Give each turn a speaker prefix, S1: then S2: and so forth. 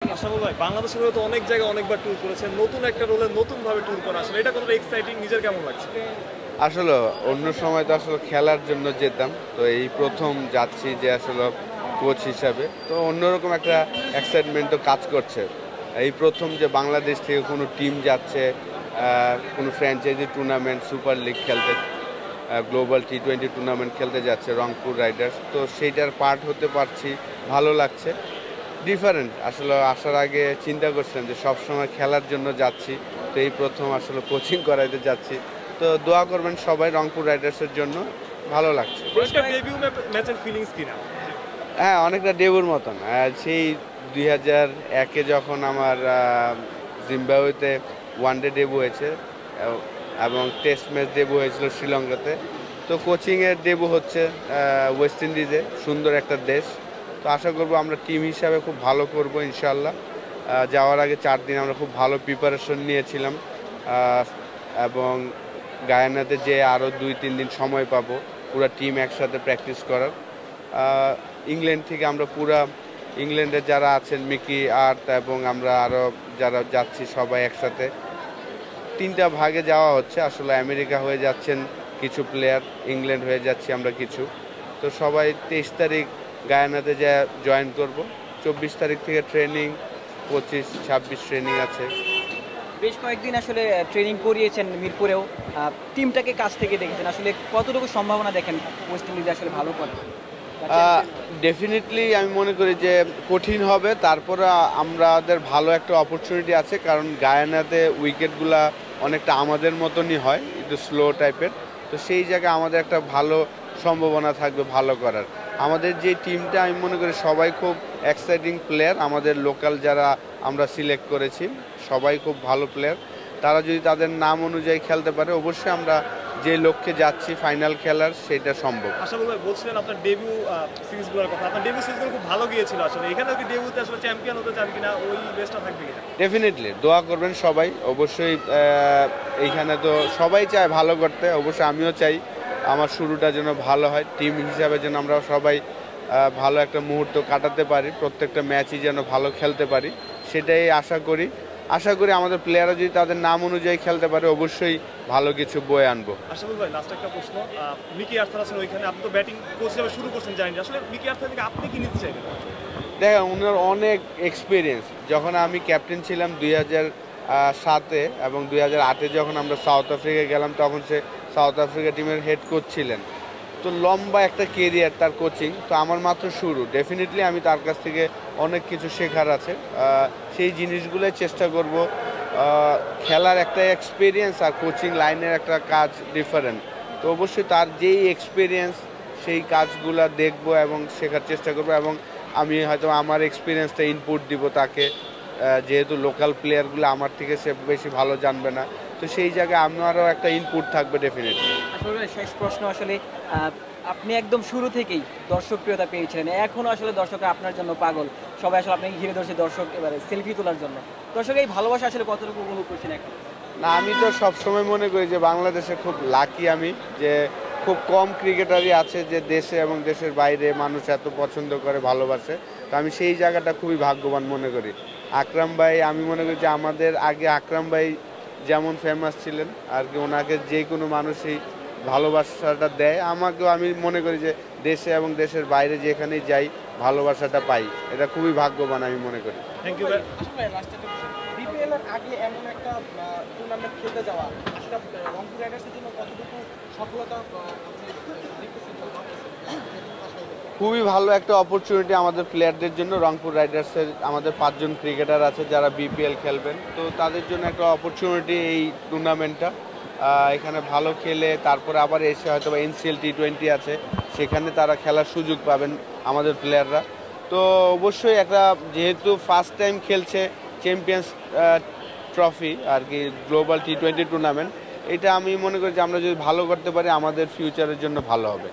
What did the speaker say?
S1: আশরাফুল ভাই, বাংলাদেশের হয়ে তো অনেক জায়গায় অনেকবার ট্যুর করেছেন, নতুন একটা রোলে নতুনভাবে ট্যুর করা আসলে এটা কতটা এক্সাইটিং, নিজের কেমন লাগছে?
S2: আসলে অন্য সময় তো আসলে খেলার জন্য যেতাম, তো এই প্রথম যাচ্ছি যে আসলে কোচ হিসাবে, তো অন্যরকম একটা এক্সাইটমেন্ট তো কাজ করছে। এই প্রথম যে বাংলাদেশ থেকে কোনো টিম যাচ্ছে কোনো ফ্র্যাঞ্চাইজি টুর্নামেন্ট, সুপার লিগ খেলতে, গ্লোবাল টি-20 টুর্নামেন্ট খেলতে যাচ্ছে রংপুর রাইডার্স, তো সেইটার পার্ট হতে পারছি, ভালো লাগছে। ডিফারেন্ট আসলে, আসার আগে চিন্তা করছেন যে সবসময় খেলার জন্য যাচ্ছি, তো এই প্রথম আসলে কোচিং করাইতে যাচ্ছি। তো দোয়া করবেন সবাই রংপুর রাইডার্সের জন্য, ভালো লাগছে।
S1: ডেবিউ ম্যাচের ফিলিংস কিনা?
S2: হ্যাঁ, অনেকটা ডেবুর মতন। সেই 2001-এ যখন আমার জিম্বাবুয়েতে ওয়ানডে ডেবু হয়েছে এবং টেস্ট ম্যাচ ডেবু হয়েছিল শ্রীলঙ্কাতে, তো কোচিংয়ের ডেবু হচ্ছে ওয়েস্ট ইন্ডিজে, সুন্দর একটা দেশ। তো আশা করব আমরা টিম হিসাবে খুব ভালো করব ইনশাল্লাহ। যাওয়ার আগে 4 দিন আমরা খুব ভালো প্রিপারেশন নিয়েছিলাম এবং গায়ানাতে যে আরও 2-3 দিন সময় পাবো পুরো টিম একসাথে প্র্যাকটিস করার। ইংল্যান্ড থেকে আমরা পুরা ইংল্যান্ডে যারা আছেন, মিকি আর্থ এবং আমরা আরও যারা যাচ্ছি সবাই একসাথে 3টা ভাগে যাওয়া হচ্ছে। আসলে আমেরিকা হয়ে যাচ্ছেন কিছু প্লেয়ার, ইংল্যান্ড হয়ে যাচ্ছি আমরা কিছু। তো সবাই 23 তারিখ গায়ানাতে যা জয়েন করব। 24 তারিখ থেকে ট্রেনিং, 25-26 ট্রেনিং আছে।
S3: বেশ কয়েকদিন আসলে ট্রেনিং করিয়েছেন মিরপুরেও, টিমটাকে কাছ থেকে দেখেছেন, আসলে কতটুকু সম্ভাবনা দেখেন ওয়েস্ট ইন্ডিজে আসলে ভালো করে?
S2: ডেফিনেটলি আমি মনে করি যে কঠিন হবে, তারপরে আমাদের ভালো একটা অপরচুনিটি আছে, কারণ গায়ানাতে উইকেটগুলা অনেকটা আমাদের মতনই হয়, একটু স্লো টাইপের। তো সেই জায়গায় আমাদের একটা ভালো সম্ভাবনা থাকবে ভালো করার। আমাদের যে টিমটা আমি মনে করি সবাই খুব এক্সাইটিং প্লেয়ার, আমাদের লোকাল যারা আমরা সিলেক্ট করেছি সবাই খুব ভালো প্লেয়ার। তারা যদি তাদের নাম অনুযায়ী খেলতে পারে, অবশ্যই আমরা যে লক্ষ্যে যাচ্ছি ফাইনাল খেলার, সেটা সম্ভব।
S1: আশরাফুল ভাই, বলছিলেন আপনার ডেবিউ সিরিজগুলোর কথা, আপনার ডেবিউ সিরিজগুলো খুব ভালো গিয়েছিল, আসলে এখানে কি ডেবিউতে আসলে চ্যাম্পিয়ন হতে চান কিনা, ওই বেস্টটা থাকবে কিনা?
S2: ডেফিনেটলি দোয়া করবেন সবাই অবশ্যই। এইখানে তো সবাই চায় ভালো করতে, অবশ্যই আমিও চাই আমার শুরুটা যেন ভালো হয়, টিম হিসাবে যেন আমরা সবাই ভালো একটা মুহূর্ত কাটাতে পারি, প্রত্যেকটা ম্যাচই যেন ভালো খেলতে পারি, সেটাই আশা করি আমাদের প্লেয়াররা যদি তাদের নাম অনুযায়ী খেলতে পারে, অবশ্যই ভালো কিছু বয়ে আনবো।
S1: আশরাফুল ভাই, লাস্ট একটা প্রশ্ন, মিকি আর্থার আছেন ওইখানে, আপনি তো ব্যাটিং কোচ হিসেবে শুরু করছেন, জানি আসলে মিকি আর্থার থেকে আপনি কি নিতে চাইবেন?
S2: দেখেন, ওনার অনেক এক্সপিরিয়েন্স। যখন আমি ক্যাপ্টেন ছিলাম 2007-এ এবং 2008-এ যখন আমরা সাউথ আফ্রিকা গেলাম, তখন সে সাউথ আফ্রিকা টিমের হেড কোচ ছিলেন। তো লম্বা একটা কেরিয়ার তার কোচিং, তো আমার মাত্র শুরু। ডেফিনেটলি আমি তার কাছ থেকে অনেক কিছু শেখার আছে, সেই জিনিসগুলোই চেষ্টা করব। খেলার একটা এক্সপিরিয়েন্স আর কোচিং লাইনের একটা কাজ ডিফারেন্ট, তো অবশ্যই তার যেই এক্সপিরিয়েন্স সেই কাজগুলো দেখব এবং শেখার চেষ্টা করব, এবং আমি হয়তো আমার এক্সপিরিয়েন্সটা ইনপুট দিব তাকে, যেহেতু লোকাল প্লেয়ারগুলো আমার থেকে সে বেশি ভালো জানবে না, তো সেই জায়গায় আমারও একটা ইনপুট থাকবে ডেফিনেটলি।
S3: আসলে শেষ প্রশ্ন, আসলে আপনি একদম শুরু থেকেই দর্শকপ্রিয়তা পেয়েছিলেন, এখনও আসলে দর্শকরা আপনার জন্য পাগল, সবাই আসলে আপনাকে ঘিরে ধরছে দর্শক এবারে সেলফি তোলার জন্য। দর্শক এই ভালোবাসা আসলে কতটুকু উপভোগ করছেন এখন?
S2: না, আমি তো সবসময় মনে করি যে বাংলাদেশে খুব লাকি আমি, যে খুব কম ক্রিকেটারই আছে যে দেশে এবং দেশের বাইরে মানুষ এত পছন্দ করে, ভালোবাসে। তো আমি সেই জায়গাটা খুবই ভাগ্যবান মনে করি। আকরাম ভাই, আমি মনে করি যে আমাদের আগে আকরাম ভাই যেমন ফেমাস ছিলেন আর কি, ওনাকে যে কোনো মানুষই ভালোবাসাটা দেয়। আমাকেও আমি মনে করি যে দেশে এবং দেশের বাইরে যেখানেই যাই ভালোবাসাটা পাই, এটা খুবই ভাগ্যবান আমি মনে করি।
S1: থ্যাংক ইউ ভাই।
S4: বিপিএল এর আগে এমন একটা টুর্নামেন্ট খেলতে যাওয়া আসলে রংপুর রাইডার্সের জন্য কতটুকু সফলতা
S2: খুবই ভালো একটা অপরচুনিটি আমাদের প্লেয়ারদের জন্য। রংপুর রাইডার্সের আমাদের 5 জন ক্রিকেটার আছে যারা বিপিএল খেলবেন, তো তাদের জন্য একটা অপরচুনিটি এই টুর্নামেন্টটা। এখানে ভালো খেলে তারপরে আবার এসে হয়তো এনসিএল টি-20 আছে, সেখানে তারা খেলার সুযোগ পাবেন আমাদের প্লেয়াররা। তো অবশ্যই একটা, যেহেতু ফার্স্ট টাইম খেলছে চ্যাম্পিয়ন্স ট্রফি আর কি, গ্লোবাল টি-20 টুর্নামেন্ট, এটা আমি মনে করি যে আমরা যদি ভালো করতে পারি আমাদের ফিউচারের জন্য ভালো হবে।